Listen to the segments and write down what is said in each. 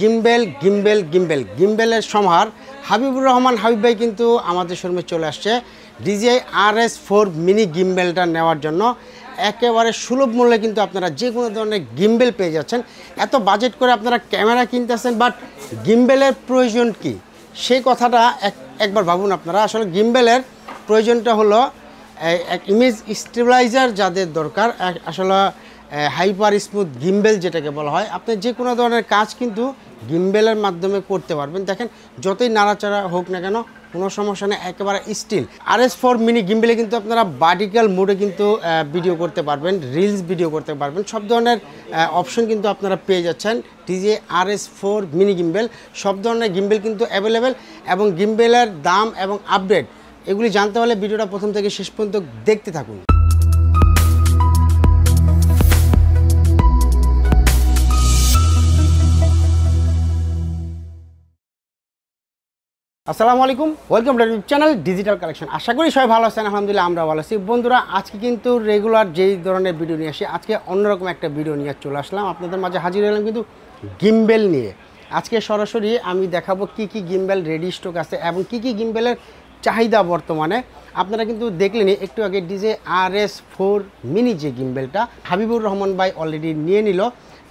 গিম্বেলের সমাহার হাবিবুর রহমান হাবিব ভাই কিন্তু আমাদের শোরুমে চলে আসছে DJI RS4 মিনি গিম্বেলটা নেওয়ার জন্য। একেবারে সুলভ মূল্যে কিন্তু আপনারা যে কোনো ধরনের গিম্বেল পেয়ে যাচ্ছেন। এত বাজেট করে আপনারা ক্যামেরা কিনতেছেন, বাট গিম্বেলের প্রয়োজন কি সেই কথাটা একবার ভাবুন আপনারা। আসলে গিম্বেলের প্রয়োজনটা হলো এক ইমেজ স্টেবিলাইজার যাদের দরকার, আসলে হাইপার স্মুথ গিম্বেল যেটাকে বলা হয়। আপনি যে কোনো ধরনের কাজ কিন্তু গিম্বেলের মাধ্যমে করতে পারবেন। দেখেন যতই নাড়াচাড়া হোক না কেন কোনো সমস্যা নেই, একেবারে স্টিল। RS4 মিনি গিম্বেলে কিন্তু আপনারা ভার্টিক্যাল মোডে কিন্তু ভিডিও করতে পারবেন, রিলস ভিডিও করতে পারবেন, সব ধরনের অপশন কিন্তু আপনারা পেয়ে যাচ্ছেন DJI RS4 মিনি গিম্বেল। সব ধরনের গিম্বেল কিন্তু অ্যাভেলেবেল, এবং গিম্বেলের দাম এবং আপডেট এগুলি জানতে হলে ভিডিওটা প্রথম থেকে শেষ পর্যন্ত দেখতে থাকুন। আসসালামু আলাইকুম, welcome to YouTube channel digital collection. আশা করি সবাই ভালো আছেন, আলহামদুলিল্লাহ আমরা ভালো আছি। বন্ধুরা, আজকে কিন্তু রেগুলার যেই ধরনের ভিডিও নিয়ে আসি, আজকে অন্যরকম একটা ভিডিও নিয়ে চলে আসলাম আপনাদের মাঝে হাজির হলাম কিন্তু গিম্বেল নিয়ে। আজকে সরাসরি আমি দেখাবো কি কি গিম্বেল রেডি স্টক আছে এবং কি কি গিম্বেলের চাহিদা বর্তমানে। আপনারা কিন্তু দেখলেনই একটু আগে DJI RS4 মিনি যে গিম্বেলটা হাবিবুর রহমান ভাই অলরেডি নিয়ে নিল।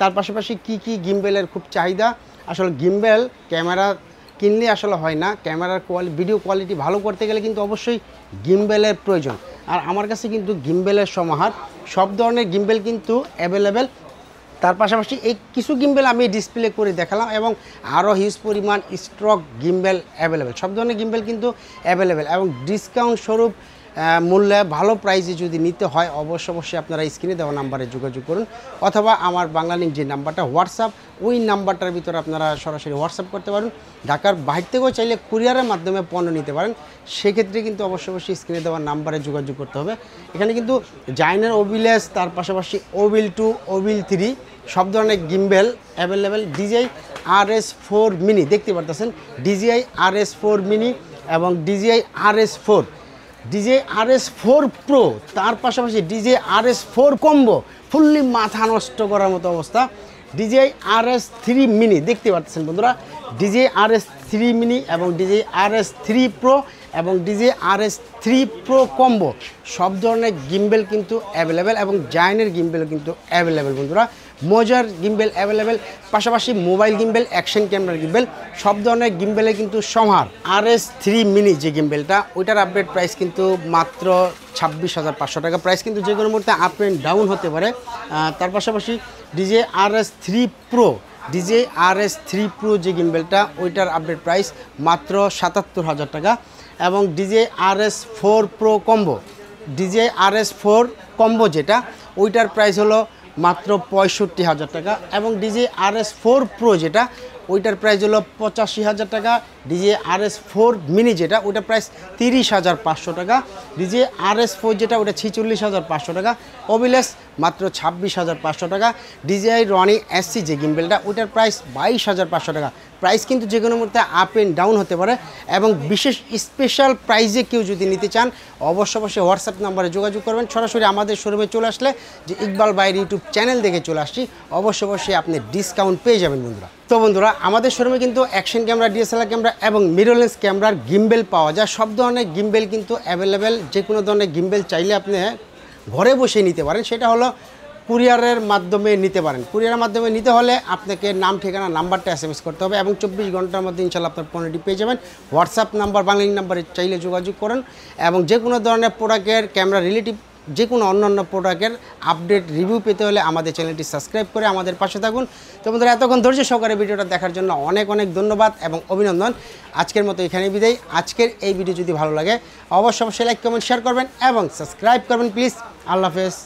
তার পাশাপাশি কি কি গিম্বেলের খুব চাহিদা। আসলে গিম্বেল ক্যামেরা কিনলে আসলে হয় না, ক্যামেরার ভিডিও কোয়ালিটি ভালো করতে গেলে কিন্তু অবশ্যই গিম্বেলের প্রয়োজন। আর আমার কাছে কিন্তু গিম্বেলের সমাহার, সব ধরনের গিম্বেল কিন্তু অ্যাভেলেবেল। তার পাশাপাশি এই কিছু গিম্বেল আমি ডিসপ্লে করে দেখালাম, এবং আরও হিউজ পরিমাণ স্টক গিম্বেল অ্যাভেলেবেল। সব ধরনের গিম্বেল কিন্তু অ্যাভেলেবেল, এবং ডিসকাউন্ট স্বরূপ মূল্যে ভালো প্রাইসে যদি নিতে হয় অবশ্যই আপনারা স্ক্রিনে দেওয়া নাম্বারে যোগাযোগ করুন, অথবা আমার বাংলা লিঙ্ক যে নাম্বারটা হোয়াটসঅ্যাপ, ওই নাম্বারটার ভিতরে আপনারা সরাসরি হোয়াটসঅ্যাপ করতে পারেন। ঢাকার বাইরে থেকেও চাইলে কুরিয়ারের মাধ্যমে পণ্য নিতে পারেন, সেক্ষেত্রে কিন্তু অবশ্যই স্ক্রিনে দেওয়া নাম্বারে যোগাযোগ করতে হবে। এখানে কিন্তু জাইনার ওভিলেস, তার পাশাপাশি ওভিল 2, ওভিল 3 সব ধরনের gimbal available. DJI RS4 mini দেখতে পারতেছেন, DJI RS4 মিনি এবং DJI RS4 Pro, তার পাশাপাশি DJI RS4 কম্বো, ফুললি মাথা নষ্ট করার মতো অবস্থা। DJI RS3 মিনি দেখতে পাচ্ছেন বন্ধুরা, DJI RS3 মিনি এবং DJI RS3 Pro এবং DJI RS3 Pro কম্বো, সব ধরনের গিম্বেল কিন্তু অ্যাভেলেবেল, এবং জায়ানের গিম্বেল কিন্তু অ্যাভেলেবেল বন্ধুরা। মজার গিম্বেল অ্যাভেলেবেল, পাশাপাশি মোবাইল গিম্বেল, অ্যাকশন ক্যামেরার গিম্বেল, সব ধরনের গিম্বেলে কিন্তু সমাহার। RS3 মিনি যে গিম্বেলটা, ওইটার আপডেট প্রাইস কিন্তু মাত্র 26,500 টাকা। প্রাইস কিন্তু যে কোনো মুহূর্তে আপ অ্যান্ড ডাউন হতে পারে। তার পাশাপাশি DJI RS3 Pro যে গিম্বেলটা, ওইটার আপডেট প্রাইস মাত্র 77,000 টাকা। এবং DJI RS4 Pro combo, DJI RS4 combo যেটা, ওইটার প্রাইস হলো মাত্র 65,000 টাকা। এবং DJI RS4 Pro যেটা, ওইটার প্রাইস হলো 85,000 টাকা। DJI RS4 মিনি যেটা, ওইটার প্রাইস 30,500 টাকা। DJI RS4 যেটা, ওটা 46,500 টাকা। ওভিলেস মাত্র 26,500 টাকা। DJI রনি SC যে গিম্বেলটা, ওইটার প্রাইস 22,500 টাকা। প্রাইস কিন্তু যে কোনো মুহূর্তে আপ অ্যান্ড ডাউন হতে পারে, এবং বিশেষ স্পেশাল প্রাইজে কেউ যদি নিতে চান অবশ্যই হোয়াটসঅ্যাপ নাম্বারে যোগাযোগ করবেন। সরাসরি আমাদের শোরুমে চলে আসলে, যে ইকবাল ভাইয়ের ইউটিউব চ্যানেল দেখে চলে আসছি, অবশ্যই আপনি ডিসকাউন্ট পেয়ে যাবেন বন্ধুরা। তো বন্ধুরা, আমাদের শোরুমে কিন্তু অ্যাকশন ক্যামেরা, DSLR ক্যামেরা এবং মিররলেস ক্যামেরার গিম্বেল পাওয়া যায়। সব ধরনের গিম্বেল কিন্তু অ্যাভেলেবেল। যে কোনো ধরনের গিম্বেল চাইলে আপনি ঘরে বসে নিতে পারেন, সেটা হলো কুরিয়ারের মাধ্যমে নিতে পারেন। কুরিয়ারের মাধ্যমে নিতে হলে আপনাকে নাম, ঠিকানা, নাম্বারটা SMS করতে হবে, এবং 24 ঘন্টার মধ্যে ইনশাআল্লাহ আপনার পণ্যটি পেয়ে যাবেন। হোয়াটসঅ্যাপ নাম্বার, বাংলা নাম্বারে চাইলে যোগাযোগ করুন। এবং যে কোনো ধরনের প্রোডাক্টের, ক্যামেরা রিলেটিভ যে কোনো অন্যান্য প্রোডাক্টের আপডেট রিভিউ পেতে হলে আমাদের চ্যানেলটি সাবস্ক্রাইব করে আমাদের পাশে থাকুন। তো বন্ধুরা, এতক্ষণ ধৈর্য সহকারে ভিডিওটা দেখার জন্য অনেক ধন্যবাদ এবং অভিনন্দন। আজকের মতো এখানেই বিদায়। আজকের এই ভিডিও যদি ভালো লাগে অবশ্যই লাইক, কমেন্ট, শেয়ার করবেন এবং সাবস্ক্রাইব করবেন প্লিজ। আল্লাহ হাফেজ।